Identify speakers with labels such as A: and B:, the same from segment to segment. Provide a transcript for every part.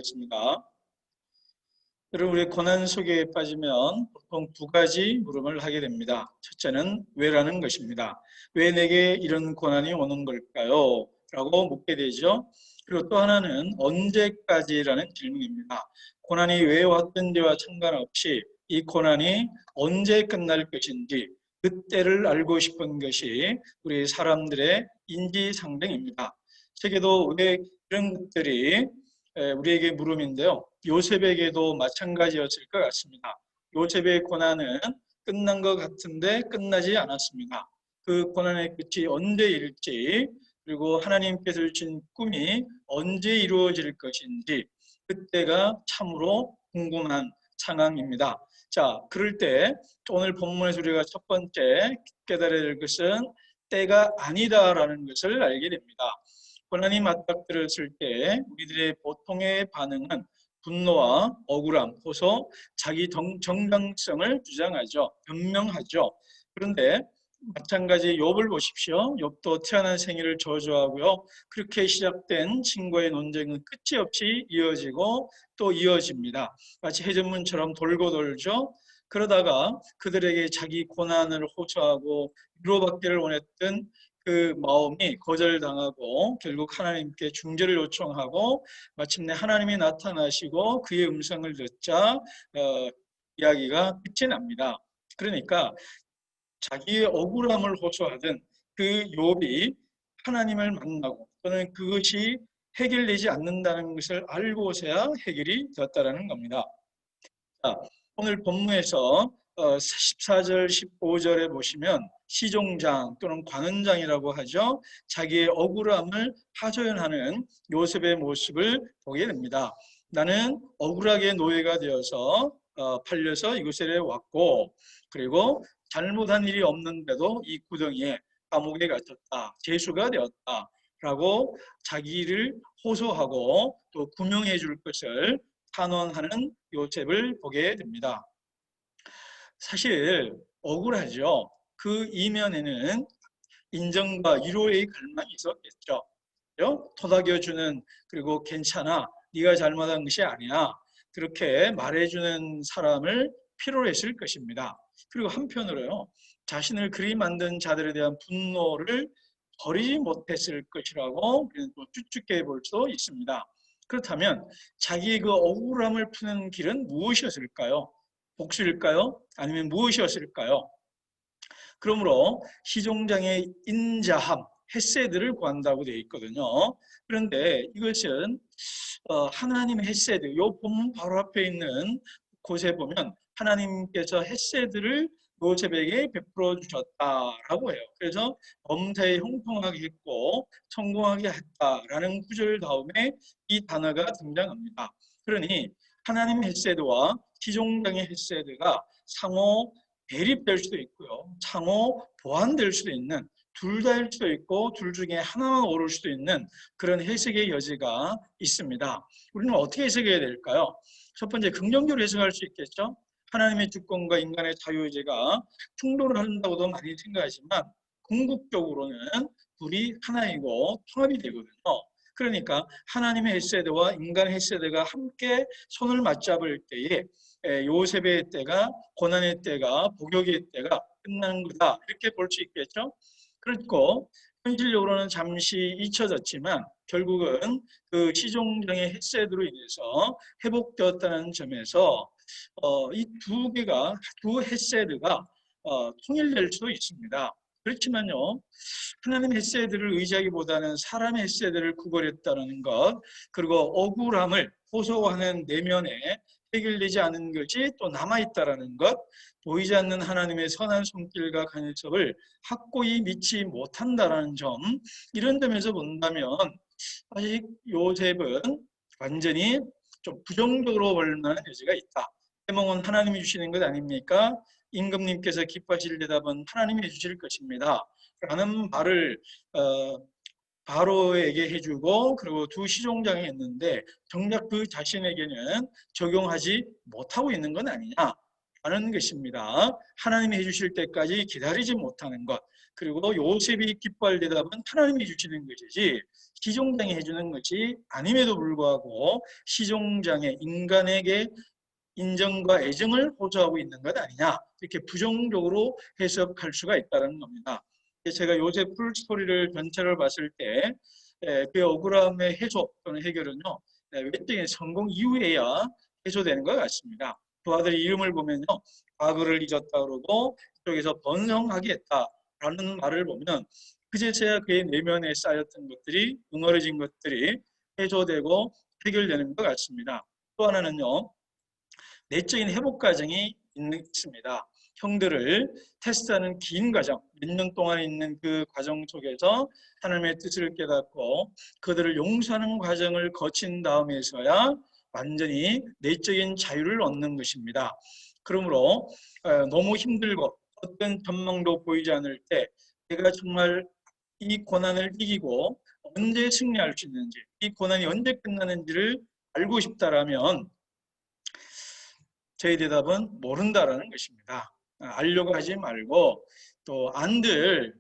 A: 있습니다. 여러분, 우리 고난 속에 빠지면 보통 두 가지 물음을 하게 됩니다. 첫째는 왜라는 것입니다. 왜 내게 이런 고난이 오는 걸까요? 라고 묻게 되죠. 그리고 또 하나는 언제까지라는 질문입니다. 고난이 왜 왔든지와 상관없이 이 고난이 언제 끝날 것인지 그때를 알고 싶은 것이 우리 사람들의 인지상정입니다. 세계도 왜 이런 것들이 우리에게 물음인데요. 요셉에게도 마찬가지였을 것 같습니다. 요셉의 고난은 끝난 것 같은데 끝나지 않았습니다. 그 고난의 끝이 언제일지, 그리고 하나님께서 주신 꿈이 언제 이루어질 것인지 그때가 참으로 궁금한 상황입니다. 자, 그럴 때 오늘 본문에서 우리가 첫 번째 깨달아야 될 것은 때가 아니다라는 것을 알게 됩니다. 고난이 맞닥뜨렸을 때 우리들의 보통의 반응은 분노와 억울함, 호소, 자기 정당성을 주장하죠. 변명하죠. 그런데 마찬가지 욥을 보십시오. 욥도 태어난 생일을 저주하고요. 그렇게 시작된 친구의 논쟁은 끝이 없이 이어지고 또 이어집니다. 마치 해전문처럼 돌고 돌죠. 그러다가 그들에게 자기 고난을 호소하고 위로받기를 원했던 그 마음이 거절당하고 결국 하나님께 중재를 요청하고 마침내 하나님이 나타나시고 그의 음성을 듣자 이야기가 끝이 납니다. 그러니까 자기의 억울함을 호소하던 그 욥이 하나님을 만나고 또는 그것이 해결되지 않는다는 것을 알고서야 해결이 되었다는 겁니다. 자, 오늘 본문에서 14절, 15절에 보시면 시종장 또는 관원장이라고 하죠. 자기의 억울함을 하소연하는 요셉의 모습을 보게 됩니다. 나는 억울하게 노예가 되어서 팔려서 이곳에 왔고, 그리고 잘못한 일이 없는데도 이 구덩이에 감옥에 갇혔다. 죄수가 되었다. 라고 자기를 호소하고 또 구명해 줄 것을 탄원하는 요셉을 보게 됩니다. 사실 억울하죠. 그 이면에는 인정과 위로의 갈망이 있었겠죠. 토닥여주는, 그리고 괜찮아, 네가 잘못한 것이 아니야, 그렇게 말해주는 사람을 필요로 했을 것입니다. 그리고 한편으로요, 자신을 그리 만든 자들에 대한 분노를 버리지 못했을 것이라고 또 추측해 볼 수 있습니다. 그렇다면 자기의 그 억울함을 푸는 길은 무엇이었을까요? 복수일까요? 아니면 무엇이었을까요? 그러므로 시종장의 인자함, 헤세드를 구한다고 되어 있거든요. 그런데 이것은 하나님의 헤세드, 이 본문 바로 앞에 있는 곳에 보면 하나님께서 헤세드를 요셉에게 베풀어 주셨다라고 해요. 그래서 범사에 형통하게 했고 성공하게 했다라는 구절 다음에 이 단어가 등장합니다. 그러니 하나님의 헤세드와 시종장의 헤세드가 상호 대립될 수도 있고요. 상호 보완될 수도 있는, 둘 다일 수도 있고 둘 중에 하나만 오를 수도 있는 그런 해석의 여지가 있습니다. 우리는 어떻게 해석해야 될까요? 첫 번째, 긍정적으로 해석할 수 있겠죠. 하나님의 주권과 인간의 자유의지가 충돌을 한다고도 많이 생각하지만 궁극적으로는 둘이 하나이고 통합이 되거든요. 그러니까 하나님의 헤세드와 인간의 헤세드가 함께 손을 맞잡을 때에 요셉의 때가, 고난의 때가, 복역의 때가 끝나는 거다, 이렇게 볼 수 있겠죠. 그렇고 현실적으로는 잠시 잊혀졌지만 결국은 그 시종장의 헤세드로 인해서 회복되었다는 점에서 이 두 개가, 두 헤세드가 통일될 수도 있습니다. 그렇지만요, 하나님의 헤세드를 의지하기보다는 사람의 헤세드를 구걸했다는 것, 그리고 억울함을 호소하는 내면에 해결되지 않은 것이 또 남아있다는 것, 보이지 않는 하나님의 선한 손길과 간섭을 확고히 믿지 못한다는 점, 이런 점에서 본다면 아직 요셉은 완전히 좀 부정적으로 볼 만한 여지가 있다. 해몽은 하나님이 주시는 것 아닙니까? 임금님께서 기뻐하실 대답은 하나님이 해주실 것입니다. 라는 말을 바로에게 해주고, 그리고 두 시종장이 했는데 정작 그 자신에게는 적용하지 못하고 있는 건 아니냐라는 것입니다. 하나님이 해주실 때까지 기다리지 못하는 것, 그리고 요셉이 기뻐할 대답은 하나님이 주시는 것이지 시종장이 해주는 것이 아님에도 불구하고 시종장의 인간에게 인정과 애정을 호소하고 있는 것 아니냐 이렇게 부정적으로 해석할 수가 있다는 겁니다. 제가 요셉 풀스토리를 전체를 봤을 때 그 억울함의 해소 또는 해결은요 외적인 성공 이후에야 해소되는 것 같습니다. 그 아들의 이름을 보면요 과거를 잊었다 그러고 그쪽에서 번성하겠다라는 말을 보면 그제서야 그의 내면에 쌓였던 것들이 응어려진 것들이 해소되고 해결되는 것 같습니다. 또 하나는요 내적인 회복 과정이 있습니다. 형들을 테스트하는 긴 과정, 몇 년 동안 있는 그 과정 속에서 하나님의 뜻을 깨닫고 그들을 용서하는 과정을 거친 다음에서야 완전히 내적인 자유를 얻는 것입니다. 그러므로 너무 힘들고 어떤 전망도 보이지 않을 때 내가 정말 이 고난을 이기고 언제 승리할 수 있는지, 이 고난이 언제 끝나는지를 알고 싶다라면 저희 대답은 모른다라는 것입니다. 알려고 하지 말고 또 안들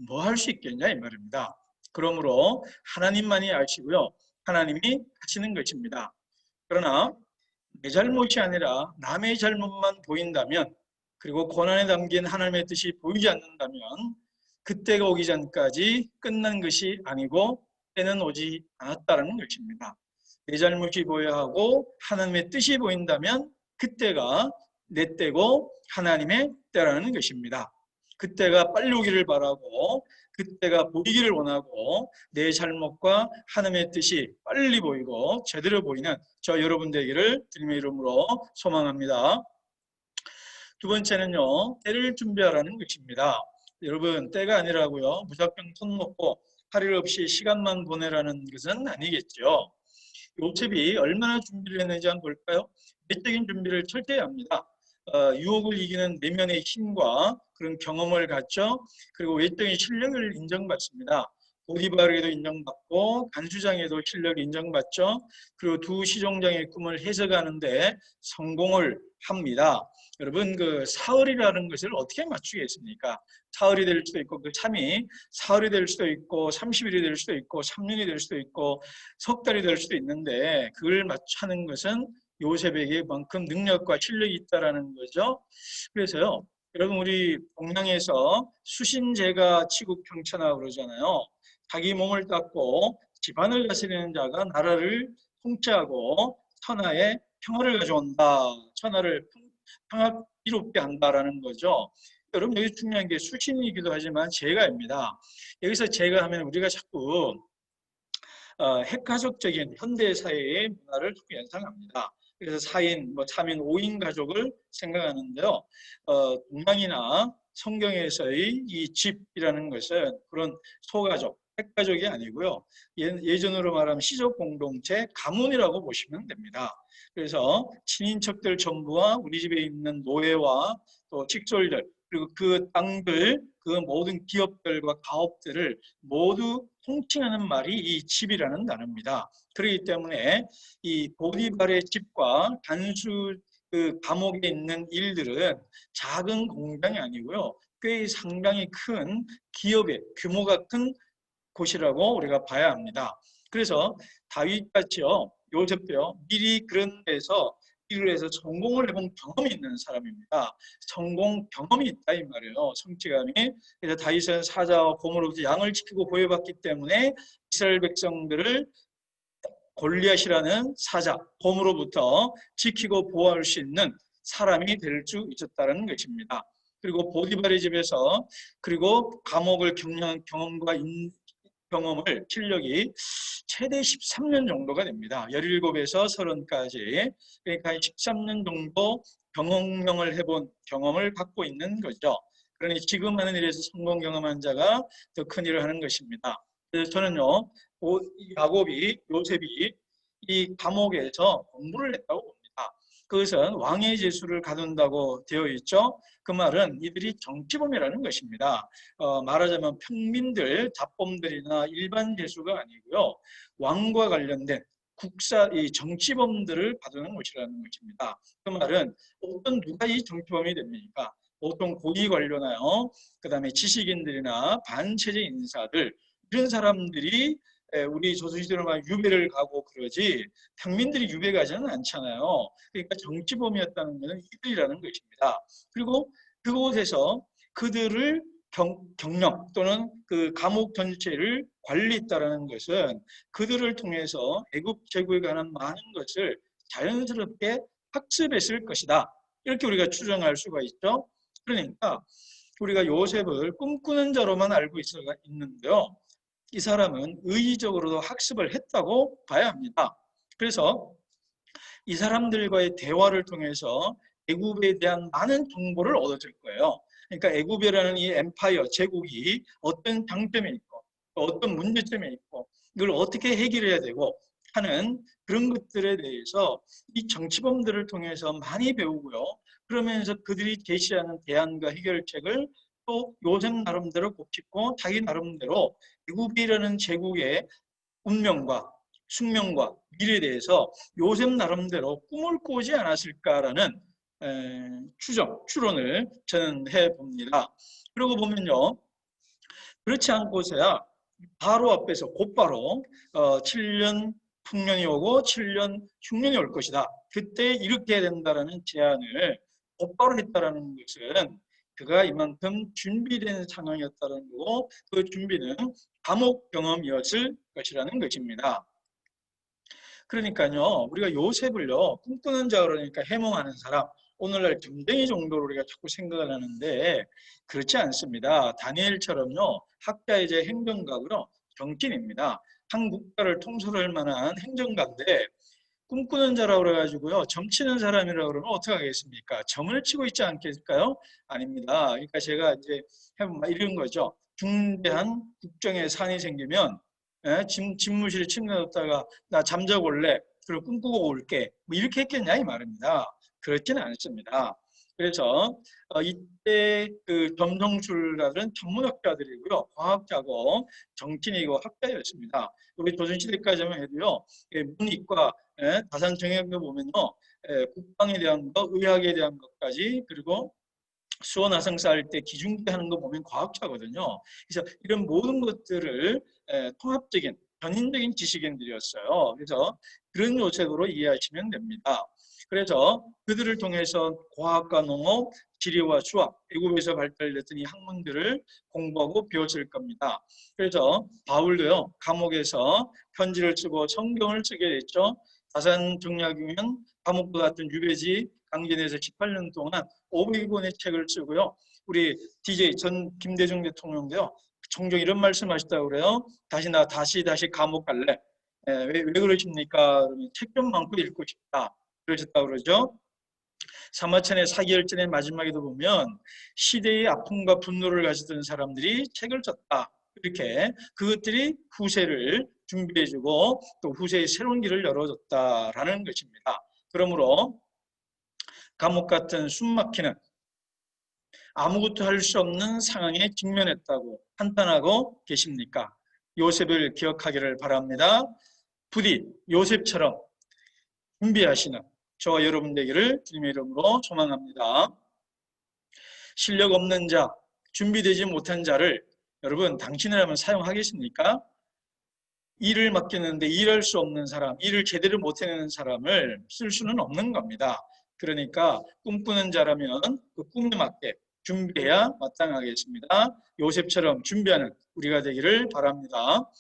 A: 뭐 할 수 있겠냐 이 말입니다. 그러므로 하나님만이 아시고요. 하나님이 하시는 것입니다. 그러나 내 잘못이 아니라 남의 잘못만 보인다면 그리고 고난에 담긴 하나님의 뜻이 보이지 않는다면 그때가 오기 전까지 끝난 것이 아니고 때는 오지 않았다는 것입니다. 내 잘못이 보여야 하고 하나님의 뜻이 보인다면 그때가 내 때고 하나님의 때라는 것입니다. 그때가 빨리 오기를 바라고 그때가 보이기를 원하고 내 잘못과 하나님의 뜻이 빨리 보이고 제대로 보이는 저 여러분 되기를 주님의 이름으로 소망합니다. 두 번째는요. 때를 준비하라는 것입니다. 여러분 때가 아니라고요. 무작정 손 놓고 할 일 없이 시간만 보내라는 것은 아니겠죠. 요셉이 얼마나 준비를 했는지 한번 볼까요? 내적인 준비를 철저히 합니다. 유혹을 이기는 내면의 힘과 그런 경험을 갖죠. 그리고 외적인 실력을 인정받습니다. 보디발에도 인정받고 간수장에도 실력이 인정받죠. 그리고 두 시종장의 꿈을 해석하는데 성공을 합니다. 여러분 그 사흘이라는 것을 어떻게 맞추겠습니까? 사흘이 될 수도 있고 그 참이 사흘이 될 수도 있고 30일이 될 수도 있고 3년이 될 수도 있고 석 달이 될 수도 있는데 그걸 맞추는 것은 요셉에게 만큼 능력과 실력이 있다라는 거죠. 그래서요. 여러분 우리 동양에서 수신제가 치국평천하고 그러잖아요. 자기 몸을 닦고 집안을 다스리는 자가 나라를 통치하고 천하에 평화를 가져온다. 천하를 평화롭게 한다라는 거죠. 여러분 여기 중요한 게 수신이기도 하지만 제가입니다. 여기서 제가 하면 우리가 자꾸 핵가족적인 현대 사회의 문화를 자꾸 연상합니다. 그래서 4인, 3인, 5인 가족을 생각하는데요. 동양이나 성경에서의 이 집이라는 것은 그런 소가족, 핵가족이 아니고요. 예전으로 말하면 시족 공동체, 가문이라고 보시면 됩니다. 그래서 친인척들 전부와 우리 집에 있는 노예와 또 직솔들 그리고 그 땅들, 그 모든 기업들과 가업들을 모두 통칭하는 말이 이 집이라는 단어입니다. 그렇기 때문에 이 보디발의 집과 단수 그 감옥에 있는 일들은 작은 공장이 아니고요. 꽤 상당히 큰 기업의 규모가 큰 곳이라고 우리가 봐야 합니다. 그래서 다윗같이요. 요셉도요. 미리 그런 데서 일을 해서 성공을 해본 경험이 있는 사람입니다. 성공 경험이 있다 이 말이에요. 성취감이. 그래서 다윗은 사자와 곰으로부터 양을 지키고 보호받기 때문에 이스라엘 백성들을 골리앗이라는 사자, 곰으로부터 지키고 보호할 수 있는 사람이 될 수 있었다는 것입니다. 그리고 보디발의 집에서 그리고 감옥을 경영한 경험과 경험을 실력이 최대 13년 정도가 됩니다. 17에서 30까지 그러니까 13년 정도 경험을 해본 경험을 갖고 있는 거죠. 그러니 지금 하는 일에서 성공 경험한 자가 더 큰 일을 하는 것입니다. 그래서 저는요, 야곱이 요셉이 이 감옥에서 공부를 했다고 봅니다. 그것은 왕의 제수를 가둔다고 되어 있죠. 그 말은 이들이 정치범이라는 것입니다. 말하자면 평민들, 잡범들이나 일반 제수가 아니고요. 왕과 관련된 이 정치범들을 가두는 곳이라는 것입니다. 그 말은 어떤 누가 이 정치범이 됩니까? 보통 고위 관료나요, 그다음에 지식인들이나 반체제 인사들 이런 사람들이 우리 조선시대로 막 유배를 가고 그러지 평민들이 유배 가지는 않잖아요. 그러니까 정치범이었다는 것은 이들이라는 것입니다. 그리고 그곳에서 그들을 경영 또는 그 감옥 전체를 관리했다는 것은 그들을 통해서 애국 제국에 관한 많은 것을 자연스럽게 학습했을 것이다. 이렇게 우리가 추정할 수가 있죠. 그러니까 우리가 요셉을 꿈꾸는 자로만 알고 있는데요. 이 사람은 의의적으로도 학습을 했다고 봐야 합니다. 그래서 이 사람들과의 대화를 통해서 애굽에 대한 많은 정보를 얻어질 거예요. 그러니까 애굽이라는 이 엠파이어, 제국이 어떤 장점이 있고 어떤 문제점이 있고 이걸 어떻게 해결해야 되고 하는 그런 것들에 대해서 이 정치범들을 통해서 많이 배우고요. 그러면서 그들이 제시하는 대안과 해결책을 또 요셉 나름대로 곱씹고 자기 나름대로 애굽이라는 제국의 운명과 숙명과 미래에 대해서 요셉 나름대로 꿈을 꾸지 않았을까라는 추론을 저는 해봅니다. 그러고 보면요. 그렇지 않고서야 바로 앞에서 곧바로 7년 풍년이 오고 7년 흉년이 올 것이다. 그때 이렇게 해야 된다라는 제안을 곧바로 했다라는 것은 그가 이만큼 준비된 상황이었다는 거고 그 준비는 감옥 경험이었을 것이라는 것입니다. 그러니까요, 우리가 요셉을요, 꿈꾸는 자 그러니까 해몽하는 사람, 오늘날 점쟁이 정도로 우리가 자꾸 생각을 하는데, 그렇지 않습니다. 다니엘처럼요, 학자이자 행정가고요, 정치인입니다. 한 국가를 통솔할 만한 행정가인데, 꿈꾸는 자라고 그래가지고요, 점치는 사람이라고 그러면 어떻게 하겠습니까? 점을 치고 있지 않겠을까요? 아닙니다. 그러니까 제가 이제 해보면 이런 거죠. 중대한 국정에 산이 생기면 집무실에 침대 넣었다가 나 잠자고 올래. 그리고 꿈꾸고 올게. 뭐 이렇게 했겠냐 이 말입니다. 그렇지는 않습니다. 그래서 이때 그 점성술가들은 전문학자들이고요. 과학자고 정치인이고 학자였습니다. 우리 조선시대까지만 해도요. 문이과 다산 정액을 보면요. 국방에 대한 것, 의학에 대한 것까지 그리고 수원 화성 쌓을 때 기중대 하는 거 보면 과학자거든요. 그래서 이런 모든 것들을 통합적인 전인적인 지식인들이었어요. 그래서 그런 요셉으로 이해하시면 됩니다. 그래서 그들을 통해서 과학과 농업, 지리와 수학, 애국에서 발달됐던 이 학문들을 공부하고 배웠을 겁니다. 그래서 바울도요, 감옥에서 편지를 쓰고 성경을 쓰게 됐죠. 다산 정략이면 감옥과 같은 유배지 강진에서 18년 동안 500권의 책을 쓰고요. 우리 DJ 전 김대중 대통령도요. 종종 이런 말씀하셨다고 그래요. 다시 감옥 갈래. 왜 그러십니까? 책 좀 많고 읽고 싶다. 그러셨다고 그러죠. 사마천의 사기열전의 마지막에도 보면 시대의 아픔과 분노를 가지던 사람들이 책을 썼다. 이렇게 그것들이 후세를 준비해주고 또 후세의 새로운 길을 열어줬다라는 것입니다. 그러므로 감옥 같은 숨막히는 아무것도 할 수 없는 상황에 직면했다고 판단하고 계십니까? 요셉을 기억하기를 바랍니다. 부디 요셉처럼 준비하시는 저와 여러분 되기를 주님의 이름으로 소망합니다. 실력 없는 자, 준비되지 못한 자를 여러분 당신이라면 사용하겠습니까? 일을 맡겼는데 일할 수 없는 사람, 일을 제대로 못해내는 사람을 쓸 수는 없는 겁니다. 그러니까 꿈꾸는 자라면 그 꿈에 맞게 준비해야 마땅하겠습니다. 요셉처럼 준비하는 우리가 되기를 바랍니다.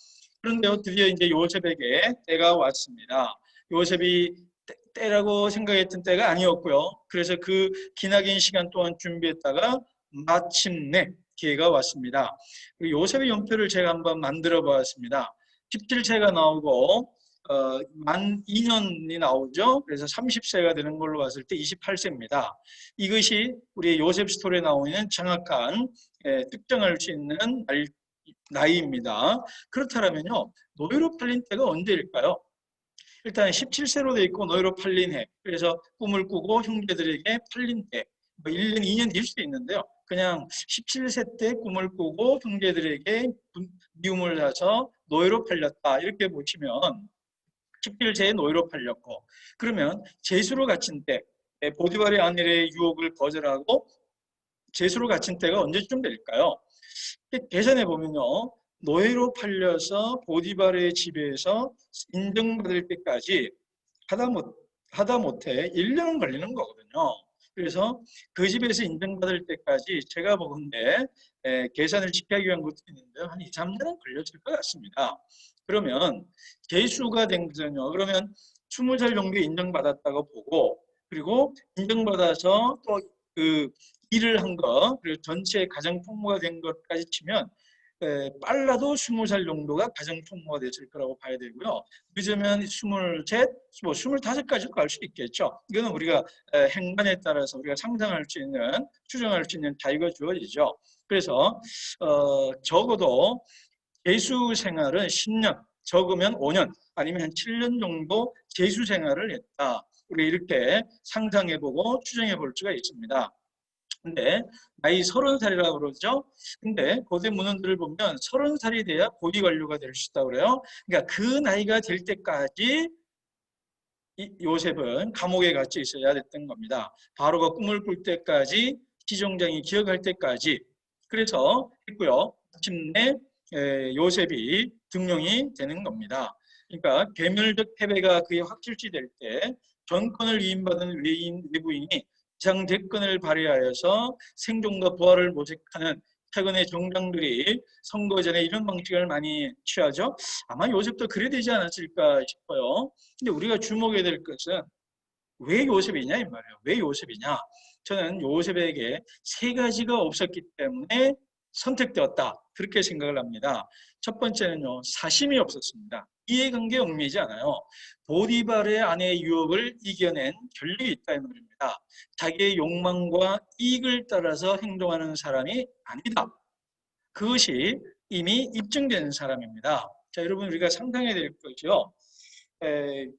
A: 그런데 드디어 이제 요셉에게 때가 왔습니다. 요셉이 때라고 생각했던 때가 아니었고요. 그래서 그 기나긴 시간 동안 준비했다가 마침내 기회가 왔습니다. 요셉의 연표를 제가 한번 만들어 보았습니다. 17세가 나오고 만 2년이 나오죠. 그래서 30세가 되는 걸로 봤을 때 28세입니다. 이것이 우리 요셉 스토리에 나오는 정확한 특정할 수 있는 나이입니다. 그렇다면요. 노예로 팔린 때가 언제일까요? 일단 17세로 돼 있고 노예로 팔린 해. 그래서 꿈을 꾸고 형제들에게 팔린 때. 뭐 1년, 2년 될 수도 있는데요. 그냥 17세 때 꿈을 꾸고 형제들에게 미움을 사서 노예로 팔렸다. 이렇게 보시면 17세에 노예로 팔렸고 그러면 제수로 갇힌 때 보디발의 아내의 유혹을 거절하고 제수로 갇힌 때가 언제쯤 될까요? 계산해 보면요. 노예로 팔려서 보디발의 지배에서 인정받을 때까지 하다 못해 1년은 걸리는 거거든요. 그래서 그 집에서 인정받을 때까지 제가 보건대 계산을 지켜하기 위한 것도 있는데 한 2, 3년은 걸렸을 것 같습니다. 그러면 개수가 된 거잖아요. 그러면 20살 정도 인정받았다고 보고 그리고 인정받아서 또 그 일을 한 거, 그리고 전체 가정 총무가 된 것까지 치면 빨라도 20살 정도가 가정 총무가 됐을 거라고 봐야 되고요. 늦으면 23, 뭐 25까지도 갈 수 있겠죠. 이거는 우리가 행간에 따라서 우리가 상상할 수 있는, 추정할 수 있는 자유가 주어지죠. 그래서 적어도 재수 생활은 10년, 적으면 5년, 아니면 한 7년 정도 재수 생활을 했다. 우리 이렇게 상상해보고 추정해볼 수가 있습니다. 근데 나이 30살이라고 그러죠. 근데 고대 문헌들을 보면 30살이 돼야 고위 관료가 될 수 있다고 그래요. 그러니까 그 나이가 될 때까지 요셉은 감옥에 갇혀 있어야 됐던 겁니다. 바로가 꿈을 꿀 때까지, 시종장이 기억할 때까지. 그래서 했고요. 마침내 요셉이 등용이 되는 겁니다. 그러니까 괴멸적 패배가 그의 확실시 될 때 전권을 위임받은 외부인이 비상대권을 발휘하여서 생존과 부활을 모색하는 최근의 정당들이 선거 전에 이런 방식을 많이 취하죠. 아마 요셉도 그래 되지 않았을까 싶어요. 근데 우리가 주목해야 될 것은 왜 요셉이냐 이 말이에요. 왜 요셉이냐? 저는 요셉에게 세 가지가 없었기 때문에 선택되었다. 그렇게 생각을 합니다. 첫 번째는요. 사심이 없었습니다. 이해관계 얽매이지 않아요. 보디발의 아내의 유혹을 이겨낸 결력이 있다 이 말입니다. 자기의 욕망과 이익을 따라서 행동하는 사람이 아니다. 그것이 이미 입증된 사람입니다. 자, 여러분 우리가 상상해야 될 것이요.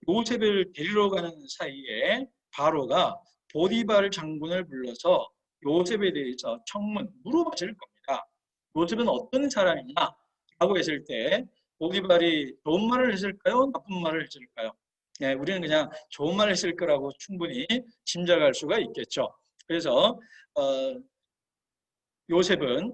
A: 요셉을 데리러 가는 사이에 바로가 보디발 장군을 불러서 요셉에 대해서 청문 물어봤을 겁니다. 요셉은 어떤 사람이냐? 라고 했을 때 보디발이 좋은 말을 했을까요? 나쁜 말을 했을까요? 네, 우리는 그냥 좋은 말을 했을 거라고 충분히 짐작할 수가 있겠죠. 그래서 요셉은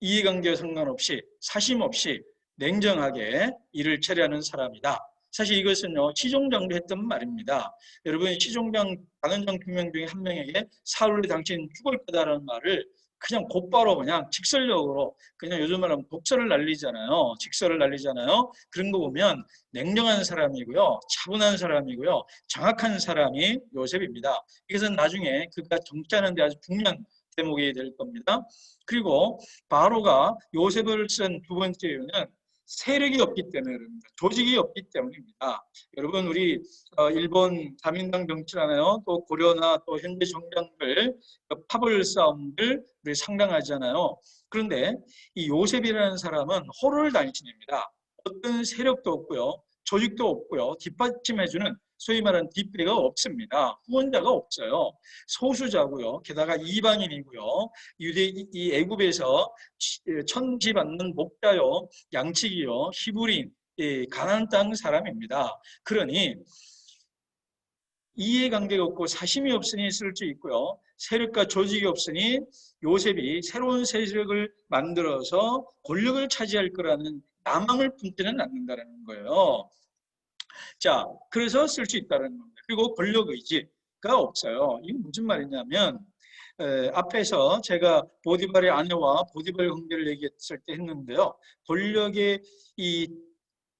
A: 이해관계와 상관없이 사심 없이 냉정하게 일을 처리하는 사람이다. 사실 이것은요 시종장도 했던 말입니다. 여러분 시종장 단원장 2명 중에 한 명에게 사울이 당신 죽을 거다라는 말을 그냥 곧바로 그냥 직설적으로 그냥 요즘 말하면 독설을 날리잖아요. 직설을 날리잖아요. 그런 거 보면 냉정한 사람이고요. 차분한 사람이고요. 정확한 사람이 요셉입니다. 이것은 나중에 그가 정치하는 데 아주 중요한 대목이 될 겁니다. 그리고 바로가 요셉을 쓴 두 번째 이유는 세력이 없기 때문에 그럽니다. 조직이 없기 때문입니다. 여러분 우리 일본 자민당 정치라나요? 또 고려나 또 현대 정당들 파벌 싸움들 우리 상당하잖아요. 그런데 이 요셉이라는 사람은 호를 단신입니다. 어떤 세력도 없고요. 조직도 없고요. 뒷받침해주는 소위 말하는 뒷배가 없습니다. 후원자가 없어요. 소수자고요. 게다가 이방인이고요. 이 애굽에서 천지받는 목자요, 양치기요, 히브리인, 가나안 땅 사람입니다. 그러니 이해관계가 없고 사심이 없으니 쓸 수 있고요. 세력과 조직이 없으니 요셉이 새로운 세력을 만들어서 권력을 차지할 거라는 야망을 품지는 않는다는 거예요. 자, 그래서 쓸 수 있다는 겁니다. 그리고 권력 의지가 없어요. 이게 무슨 말이냐면 앞에서 제가 보디발의 아내와 보디발 관계를 얘기했을 때 했는데요. 권력의 이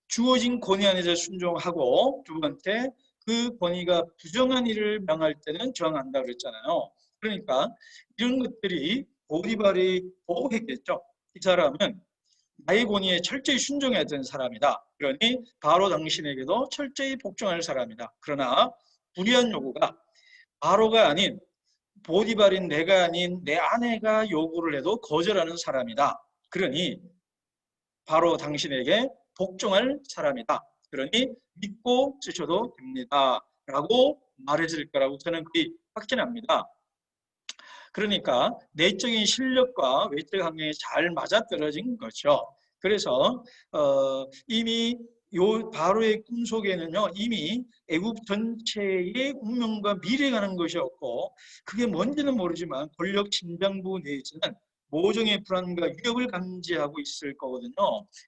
A: 주어진 권위 안에서 순종하고 두 번째 그 권위가 부정한 일을 명할 때는 저항한다 그랬잖아요. 그러니까 이런 것들이 보디발이 보호했겠죠. 이 사람은 나의 권위에 철저히 순종해야 되는 사람이다. 그러니 바로 당신에게도 철저히 복종할 사람이다. 그러나 불의한 요구가 바로가 아닌 보디발인 내가 아닌 내 아내가 요구를 해도 거절하는 사람이다. 그러니 바로 당신에게 복종할 사람이다. 그러니 믿고 쓰셔도 됩니다. 라고 말해줄 거라고 저는 거의 확신합니다. 그러니까 내적인 실력과 외적 환경이 잘 맞아떨어진 거죠. 그래서 이미 요 바로의 꿈 속에는요 이미 애굽 전체의 운명과 미래가 가는 것이었고 그게 뭔지는 모르지만 권력 심장부 내에서는 모종의 불안과 위협을 감지하고 있을 거거든요.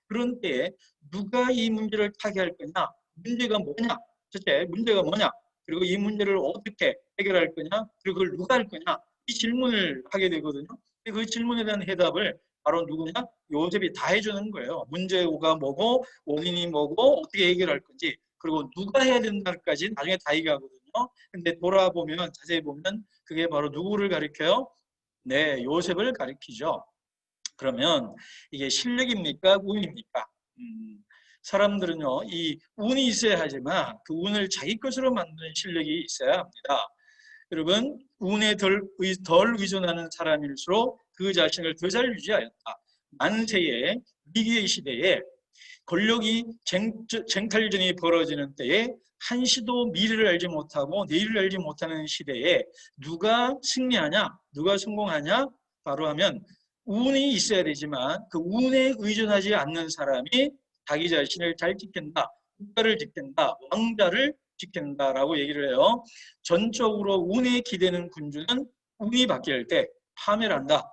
A: 그런 때에 누가 이 문제를 타개할 거냐? 문제가 뭐냐? 첫째, 문제가 뭐냐? 그리고 이 문제를 어떻게 해결할 거냐? 그리고 그걸 누가 할 거냐? 이 질문을 하게 되거든요. 그 질문에 대한 해답을 바로 누구냐? 요셉이 다 해주는 거예요. 문제가 뭐고 원인이 뭐고 어떻게 해결할 건지 그리고 누가 해야 된다까지 나중에 다 얘기하거든요. 근데 돌아보면 자세히 보면 그게 바로 누구를 가리켜요? 네, 요셉을 가리키죠. 그러면 이게 실력입니까? 운입니까? 사람들은요, 이 운이 있어야 하지만 그 운을 자기 것으로 만드는 실력이 있어야 합니다. 여러분, 운에 덜 의존하는 사람일수록 그 자신을 더 잘 유지하였다. 만세의 위기의 시대에 권력이 쟁탈전이 벌어지는 때에 한시도 미래를 알지 못하고 내일을 알지 못하는 시대에 누가 승리하냐, 누가 성공하냐, 바로 하면 운이 있어야 되지만 그 운에 의존하지 않는 사람이 자기 자신을 잘 지킨다, 국가를 지킨다, 왕자를 지킨다라고 얘기를 해요. 전적으로 운에 기대는 군주는 운이 바뀔 때 파멸 한다.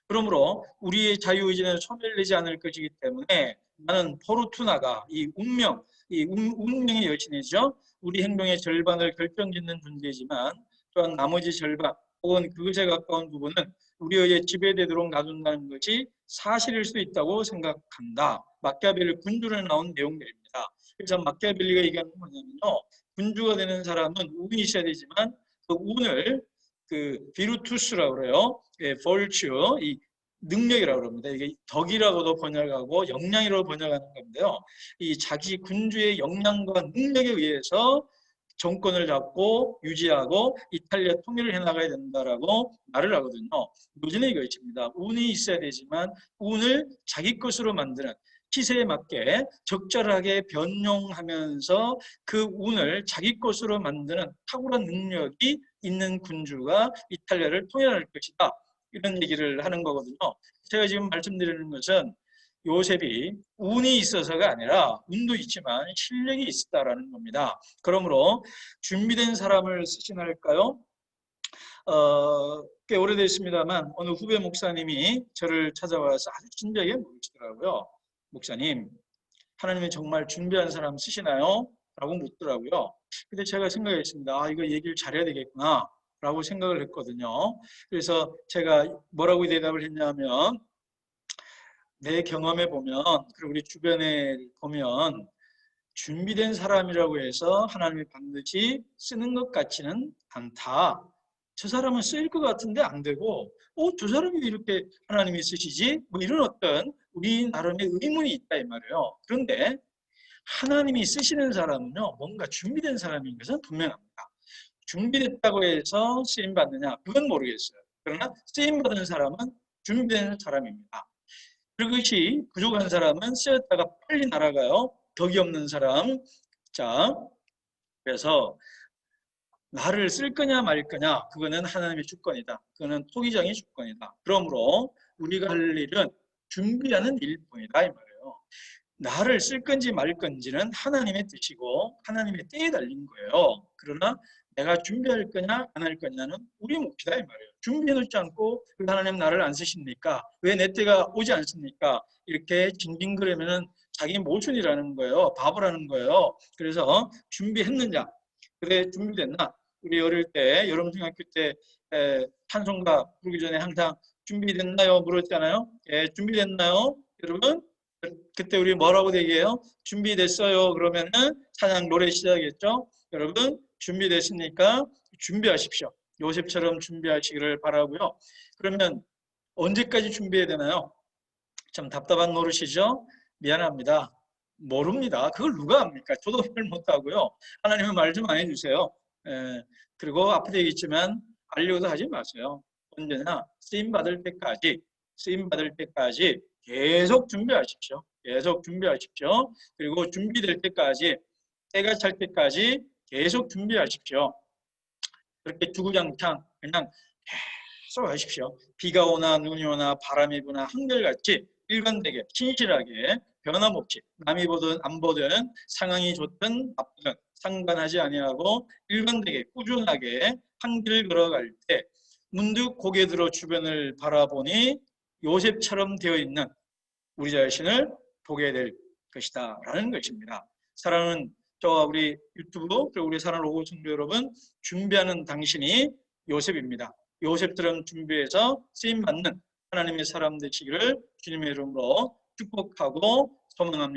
A: 그러므로 우리의 자유의지는 소멸되지 않을 것이기 때문에 나는 포르투나가 이 운명, 운명의 여신이죠. 우리 행동의 절반을 결정짓는 존재이지만 또한 나머지 절반 혹은 그것에 가까운 부분은 우리의 지배되도록 놔둔다는 것이 사실일 수 있다고 생각한다. 마키아벨리 군주를 나온 내용들입니다. 그래서 마키아벨리가 얘기하는 건 뭐냐면요. 군주가 되는 사람은 운이 있어야 되지만 그 운을 그 비루투스라고 그래요. 예, virtue, 이 능력이라고 그럽니다. 이게 덕이라고도 번역하고 역량이라고 번역하는 건데요. 이 자기 군주의 역량과 능력에 의해서 정권을 잡고 유지하고 이탈리아 통일을 해나가야 된다라고 말을 하거든요. 요즘에 이것입니다. 운이 있어야 되지만 운을 자기 것으로 만드는 시세에 맞게 적절하게 변용하면서 그 운을 자기 것으로 만드는 탁월한 능력이 있는 군주가 이탈리아를 통일할 것이다. 이런 얘기를 하는 거거든요. 제가 지금 말씀드리는 것은 요셉이 운이 있어서가 아니라 운도 있지만 실력이 있었다라는 겁니다. 그러므로 준비된 사람을 쓰시나할까요? 꽤 오래됐습니다만 어느 후배 목사님이 저를 찾아와서 아주 진지하게 물으시더라고요. 목사님, 하나님이 정말 준비한 사람 쓰시나요? 라고 묻더라고요. 근데 제가 생각했습니다. 아, 이거 얘기를 잘해야 되겠구나. 라고 생각을 했거든요. 그래서 제가 뭐라고 대답을 했냐면 내 경험에 보면 그리고 우리 주변에 보면 준비된 사람이라고 해서 하나님이 반드시 쓰는 것 같지는 않다. 저 사람은 쓰일 것 같은데 안 되고 저 사람이 이렇게 하나님이 쓰시지? 뭐 이런 어떤 우리 나름의 의문이 있다 이 말이에요. 그런데 하나님이 쓰시는 사람은요 뭔가 준비된 사람인 것은 분명합니다. 준비됐다고 해서 쓰임받느냐 그건 모르겠어요. 그러나 쓰임받은 사람은 준비된 사람입니다. 그것이 부족한 사람은 쓰였다가 빨리 날아가요. 덕이 없는 사람. 자, 그래서 나를 쓸 거냐 말 거냐 그거는 하나님의 주권이다. 그거는 토기장의 주권이다. 그러므로 우리가 할 일은 준비하는 일뿐이다 이 말이에요. 나를 쓸 건지 말 건지는 하나님의 뜻이고 하나님의 때에 달린 거예요. 그러나 내가 준비할 거냐 안 할 거냐는 우리 몫이다 이 말이에요. 준비해 놓지 않고 하나님 나를 안 쓰십니까? 왜 내 때가 오지 않습니까? 이렇게 징징거리면은 자기 모순이라는 거예요. 바보라는 거예요. 그래서 준비했느냐? 그래 준비됐나? 우리 어릴 때 여름중학교 때 찬송가 부르기 전에 항상 준비됐나요? 물었잖아요. 예, 준비됐나요? 여러분? 그때 우리 뭐라고 얘기해요? 준비됐어요. 그러면은 찬양 노래 시작했죠. 여러분 준비됐습니까? 준비하십시오. 요셉처럼 준비하시기를 바라고요. 그러면 언제까지 준비해야 되나요? 참 답답한 노릇이죠. 미안합니다. 모릅니다. 그걸 누가 합니까? 저도 말 못하고요. 하나님은 말 좀 안 해주세요. 그리고 앞에 얘기했지만 알려도 하지 마세요. 언제나 쓰임받을 때까지 계속 준비하십시오. 계속 준비하십시오. 그리고 준비될 때까지 때가 찰 때까지 계속 준비하십시오. 그렇게 주구장창 그냥 계속 하십시오. 비가 오나 눈이 오나 바람이 부나 한결같이 일관되게 신실하게 변함없이 남이 보든 안 보든 상황이 좋든 나쁘든 상관하지 아니하고 일관되게 꾸준하게 한 길을 걸어갈 때 문득 고개 들어 주변을 바라보니 요셉처럼 되어 있는 우리 자신을 보게 될 것이다 라는 것입니다. 사랑하는 저와 우리 유튜브 그리고 우리 사랑하는 로고 성도 여러분, 준비하는 당신이 요셉입니다. 요셉처럼 준비해서 쓰임받는 하나님의 사람 되시기를 주님의 이름으로 축복하고 소망합니다.